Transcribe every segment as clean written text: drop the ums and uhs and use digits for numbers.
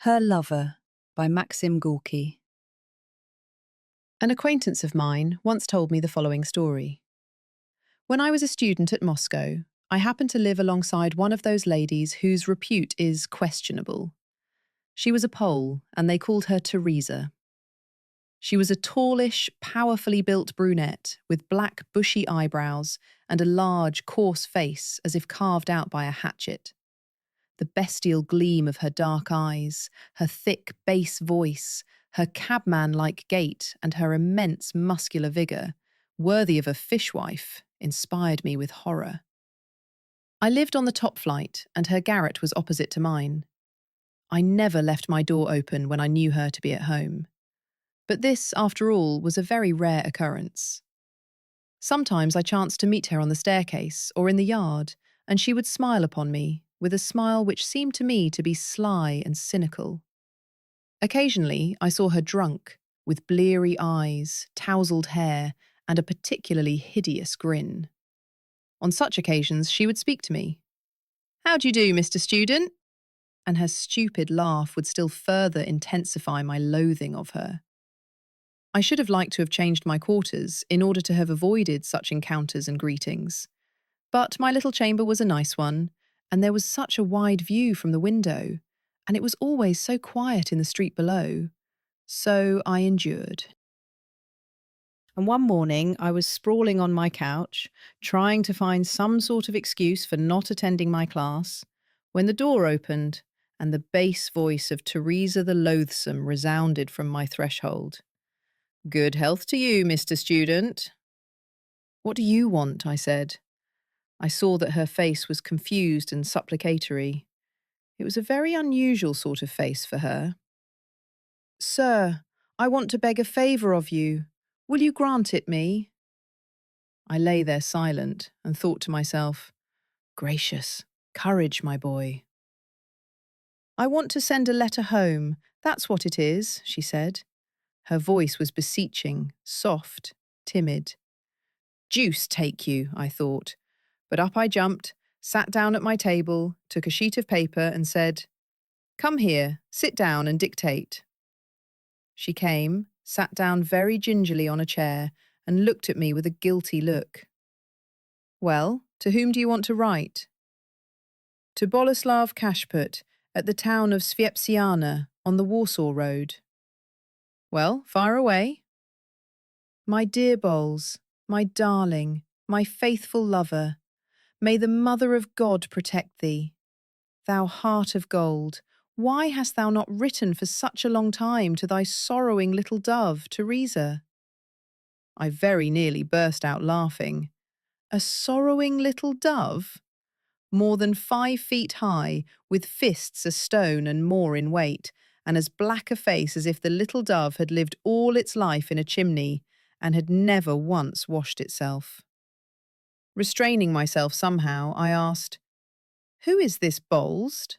Her Lover by Maxim Gorky. An acquaintance of mine once told me the following story. When I was a student at Moscow, I happened to live alongside one of those ladies whose repute is questionable. She was a Pole, and they called her Teresa. She was a tallish, powerfully built brunette with black, bushy eyebrows and a large, coarse face as if carved out by a hatchet. The bestial gleam of her dark eyes, her thick bass voice, her cabman-like gait, and her immense muscular vigour, worthy of a fishwife, inspired me with horror. I lived on the top flight, and her garret was opposite to mine. I never left my door open when I knew her to be at home. But this, after all, was a very rare occurrence. Sometimes I chanced to meet her on the staircase or in the yard, and she would smile upon me, with a smile which seemed to me to be sly and cynical. Occasionally, I saw her drunk, with bleary eyes, tousled hair, and a particularly hideous grin. On such occasions, she would speak to me. "How do you do, Mr. Student?" And her stupid laugh would still further intensify my loathing of her. I should have liked to have changed my quarters in order to have avoided such encounters and greetings. But my little chamber was a nice one, and there was such a wide view from the window, and it was always so quiet in the street below. So I endured. And one morning I was sprawling on my couch, trying to find some sort of excuse for not attending my class, when the door opened and the bass voice of Teresa the Loathsome resounded from my threshold. "Good health to you, Mr. Student." "What do you want?" I said. I saw that her face was confused and supplicatory. It was a very unusual sort of face for her. "Sir, I want to beg a favour of you. Will you grant it me?" I lay there silent and thought to myself, "Gracious, courage, my boy." "I want to send a letter home, that's what it is," she said. Her voice was beseeching, soft, timid. "Deuce take you," I thought. But up I jumped, sat down at my table, took a sheet of paper and said, "Come here, sit down and dictate." She came, sat down very gingerly on a chair, and looked at me with a guilty look. "Well, to whom do you want to write?" "To Boleslav Kashput, at the town of Sviepsiana, on the Warsaw Road." "Well, fire away." "My dear Bowles, my darling, my faithful lover, may the Mother of God protect thee. Thou heart of gold, why hast thou not written for such a long time to thy sorrowing little dove, Teresa?" I very nearly burst out laughing. A sorrowing little dove? More than 5 feet high, with fists a stone and more in weight, and as black a face as if the little dove had lived all its life in a chimney and had never once washed itself. Restraining myself somehow, I asked, "Who is this Bowles?"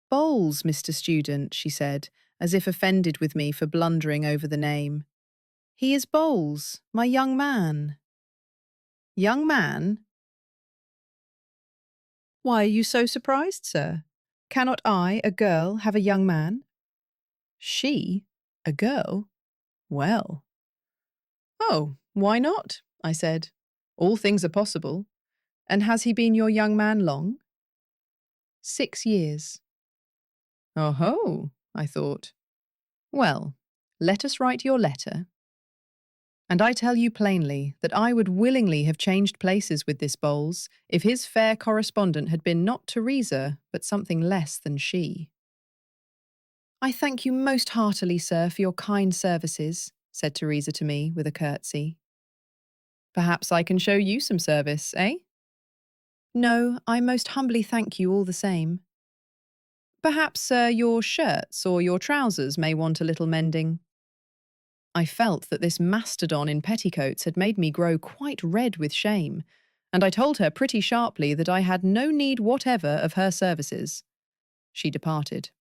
"Bowles, Mr. Student," she said, as if offended with me for blundering over the name. "He is Bowles, my young man." "Young man? Why are you so surprised, sir? Cannot I, a girl, have a young man?" "She? A girl? Well." "Oh, why not?" I said. "All things are possible. And has he been your young man long?" 6 years. "Oh ho," I thought. "Well, let us write your letter. And I tell you plainly that I would willingly have changed places with this Bowles if his fair correspondent had been not Teresa, but something less than she." "I thank you most heartily, sir, for your kind services," said Teresa to me with a curtsy. "Perhaps I can show you some service, eh?" "No, I most humbly thank you all the same." "Perhaps, sir, your shirts or your trousers may want a little mending." I felt that this mastodon in petticoats had made me grow quite red with shame, and I told her pretty sharply that I had no need whatever of her services. She departed.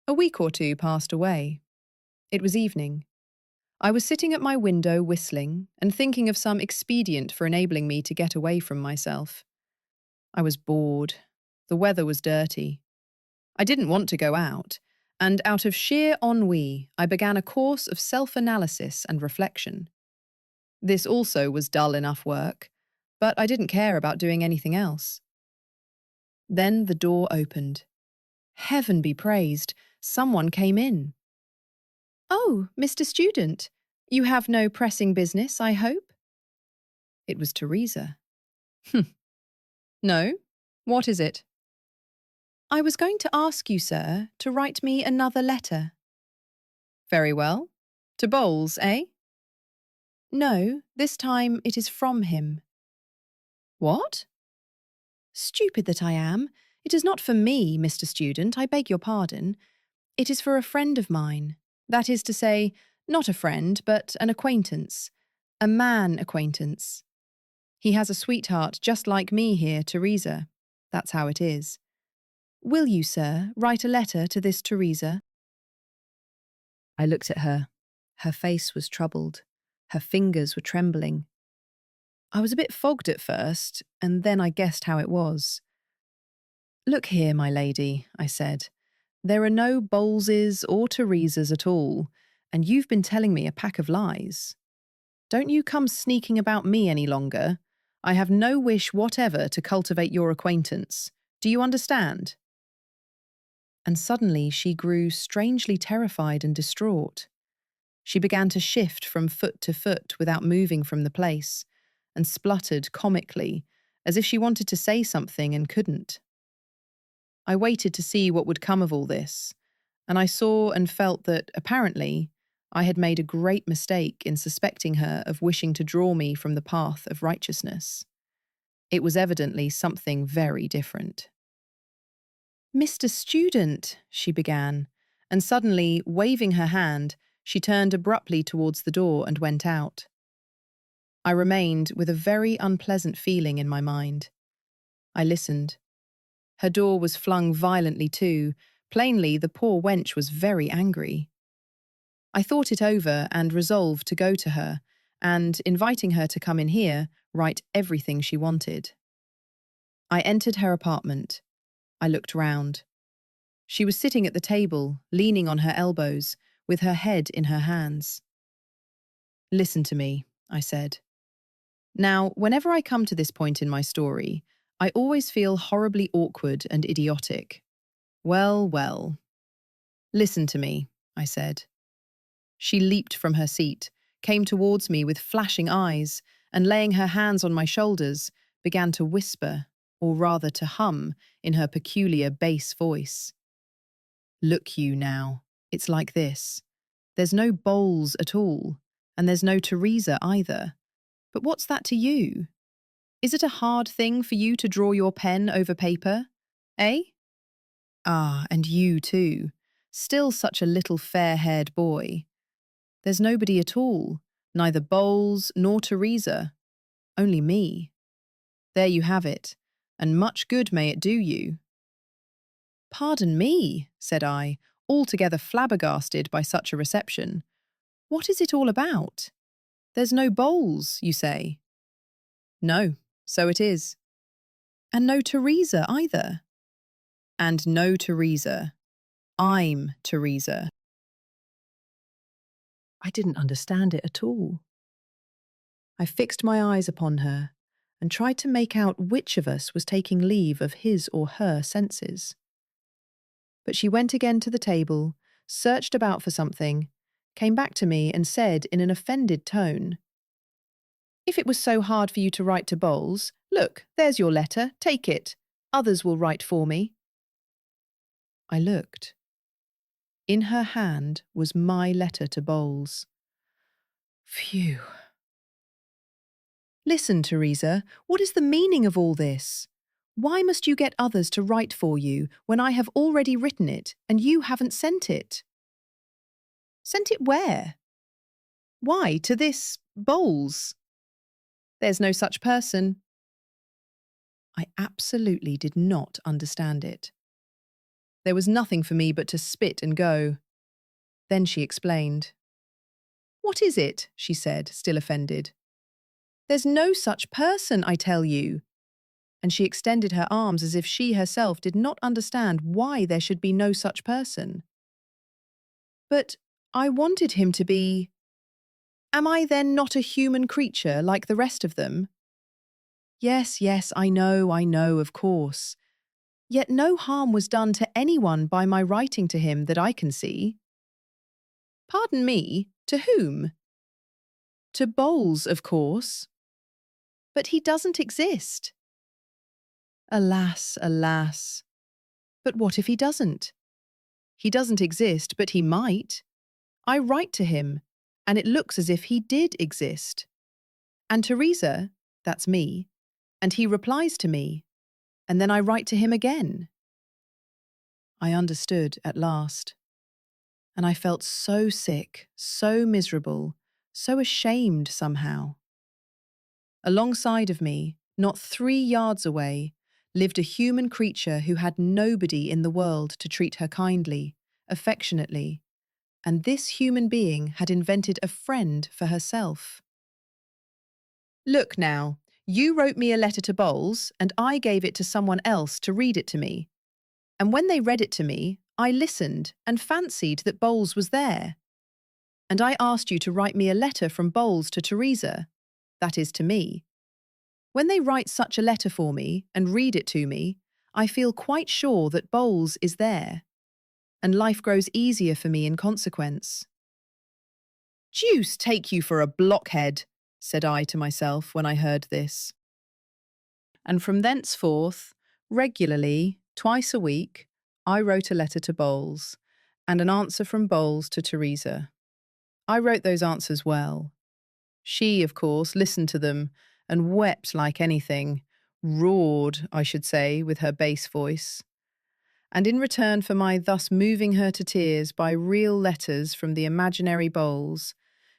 A week or two passed away. It was evening. I was sitting at my window whistling and thinking of some expedient for enabling me to get away from myself. I was bored. The weather was dirty. I didn't want to go out, and out of sheer ennui, I began a course of self-analysis and reflection. This also was dull enough work, but I didn't care about doing anything else. Then the door opened. Heaven be praised, someone came in. "Oh, Mr. Student, you have no pressing business, I hope?" It was Teresa. "No? What is it?" "I was going to ask you, sir, to write me another letter." "Very well. To Bowles, eh?" "No, this time it is from him." "What?" "Stupid that I am. It is not for me, Mr. Student, I beg your pardon. It is for a friend of mine. That is to say, not a friend, but an acquaintance. A man acquaintance. He has a sweetheart just like me here, Teresa. That's how it is. Will you, sir, write a letter to this Teresa?" I looked at her. Her face was troubled. Her fingers were trembling. I was a bit fogged at first, and then I guessed how it was. "Look here, my lady," I said. "There are no Bowleses or Teresas at all, and you've been telling me a pack of lies. Don't you come sneaking about me any longer. I have no wish whatever to cultivate your acquaintance. Do you understand?" And suddenly she grew strangely terrified and distraught. She began to shift from foot to foot without moving from the place, and spluttered comically, as if she wanted to say something and couldn't. I waited to see what would come of all this, and I saw and felt that, apparently, I had made a great mistake in suspecting her of wishing to draw me from the path of righteousness. It was evidently something very different. "Mr. Student," she began, and suddenly, waving her hand, she turned abruptly towards the door and went out. I remained with a very unpleasant feeling in my mind. I listened. Her door was flung violently to. Plainly, the poor wench was very angry. I thought it over and resolved to go to her and, inviting her to come in here, write everything she wanted. I entered her apartment. I looked round. She was sitting at the table, leaning on her elbows, with her head in her hands. "Listen to me," I said. "Now, whenever I come to this point in my story, I always feel horribly awkward and idiotic. Well, well. Listen to me," I said. She leaped from her seat, came towards me with flashing eyes, and laying her hands on my shoulders, began to whisper, or rather to hum, in her peculiar bass voice. "Look you now, it's like this. There's no Bowles at all, and there's no Teresa either. But what's that to you? Is it a hard thing for you to draw your pen over paper? Eh? Ah, and you too. Still such a little fair-haired boy. There's nobody at all, neither Bowles nor Teresa. Only me. There you have it, and much good may it do you." "Pardon me," said I, altogether flabbergasted by such a reception. "What is it all about? There's no Bowles, you say?" "No, so it is." "And no Teresa either?" "And no Teresa. I'm Teresa." I didn't understand it at all. I fixed my eyes upon her and tried to make out which of us was taking leave of his or her senses. But she went again to the table, searched about for something, came back to me and said in an offended tone, "If it was so hard for you to write to Bowles, look, there's your letter, take it. Others will write for me." I looked. In her hand was my letter to Bowles. Phew. "Listen, Teresa, what is the meaning of all this? Why must you get others to write for you when I have already written it and you haven't sent it?" "Sent it where?" "Why, to this Bowles." "There's no such person." I absolutely did not understand it. There was nothing for me but to spit and go. Then she explained. "What is it?" she said, still offended. "There's no such person, I tell you." and she extended her arms as if she herself did not understand why there should be no such person. But I wanted him to be. Am I then not a human creature like the rest of them? Yes, yes, I know, of course. Yet no harm was done to anyone by my writing to him that I can see. Pardon me, to whom? To Bowles, of course. But he doesn't exist. Alas, alas. But what if he doesn't? He doesn't exist, but he might. I write to him, and it looks as if he did exist. And Teresa, that's me, and he replies to me, and then I write to him again. I understood at last. And I felt so sick, so miserable, so ashamed somehow. Alongside of me, not 3 yards away, lived a human creature who had nobody in the world to treat her kindly, affectionately, and this human being had invented a friend for herself. Look now, you wrote me a letter to Bowles, and I gave it to someone else to read it to me. And when they read it to me, I listened and fancied that Bowles was there. And I asked you to write me a letter from Bowles to Teresa, that is to me. When they write such a letter for me and read it to me, I feel quite sure that Bowles is there, and life grows easier for me in consequence. Deuce take you for a blockhead, said I to myself when I heard this. And from thenceforth, regularly, twice a week, I wrote a letter to Bowles, and an answer from Bowles to Teresa. I wrote those answers well. She, of course, listened to them and wept like anything, roared, I should say, with her bass voice. And in return for my thus moving her to tears by real letters from the imaginary Bowles,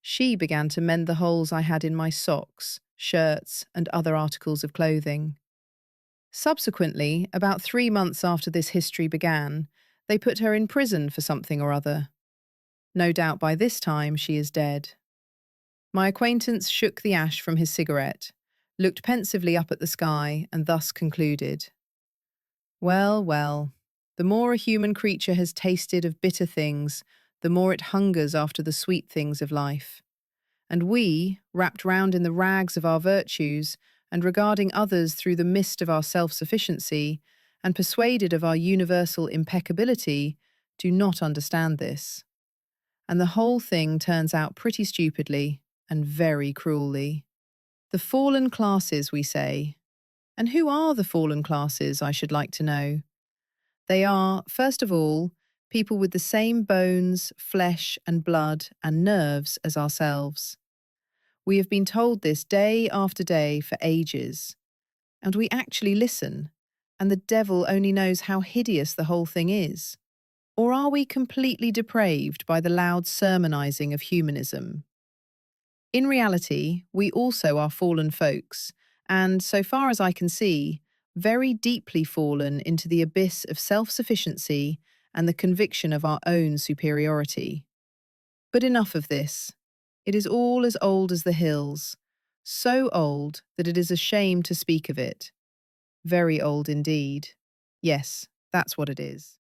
she began to mend the holes I had in my socks, shirts, and other articles of clothing. Subsequently, about 3 months after this history began, they put her in prison for something or other. No doubt by this time she is dead. My acquaintance shook the ash from his cigarette, looked pensively up at the sky, and thus concluded. Well, well, the more a human creature has tasted of bitter things, the more it hungers after the sweet things of life. And we, wrapped round in the rags of our virtues, and regarding others through the mist of our self-sufficiency, and persuaded of our universal impeccability, do not understand this. And the whole thing turns out pretty stupidly, and very cruelly. The fallen classes, we say. And who are the fallen classes, I should like to know? They are, first of all, people with the same bones, flesh and blood and nerves as ourselves. We have been told this day after day for ages, and we actually listen, and the devil only knows how hideous the whole thing is. Or are we completely depraved by the loud sermonizing of humanism? In reality, we also are fallen folks, and, so far as I can see, very deeply fallen into the abyss of self-sufficiency and the conviction of our own superiority. But enough of this. It is all as old as the hills, so old that it is a shame to speak of it. Very old indeed. Yes, that's what it is.